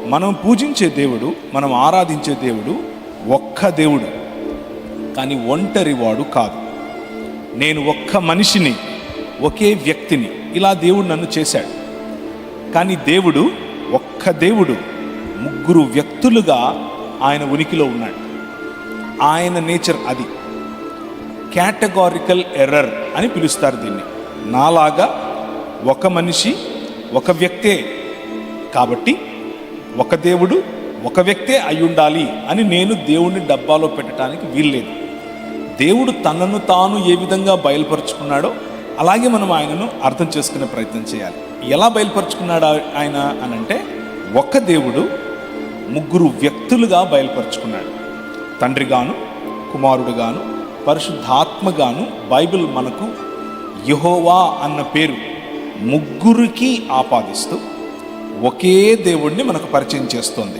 మనం పూజించే దేవుడు, మనం ఆరాధించే దేవుడు ఒక్క దేవుడు, కానీ ఒంటరి వాడు కాదు. నేను ఒక్క మనిషిని, ఒకే వ్యక్తిని, ఇలా దేవుడు నన్ను చేశాడు. కానీ దేవుడు ఒక్క దేవుడు, ముగ్గురు వ్యక్తులుగా ఆయన ఉనికిలో ఉన్నాడు. ఆయన నేచర్ అది. కేటగారికల్ ఎర్రర్ అని పిలుస్తారు దీన్ని. నాలాగా ఒక మనిషి, ఒక వ్యక్తే కాబట్టి ఒక దేవుడు ఒక వ్యక్తే అయి ఉండాలి అని నేను దేవుణ్ణి డబ్బాలో పెట్టడానికి వీల్లేదు. దేవుడు తనను తాను ఏ విధంగా బయలుపరుచుకున్నాడో అలాగే మనం ఆయనను అర్థం చేసుకునే ప్రయత్నం చేయాలి. ఎలా బయలుపరుచుకున్నాడు ఆయన అనంటే, ఒక దేవుడు ముగ్గురు వ్యక్తులుగా బయలుపరుచుకున్నాడు. తండ్రిగాను, కుమారుడుగాను, పరిశుద్ధాత్మగాను. బైబిల్ మనకు యెహోవా అన్న పేరు ముగ్గురికి ఆపాదిస్తూ ఒకే దేవుడిని మనకు పరిచయం చేస్తోంది.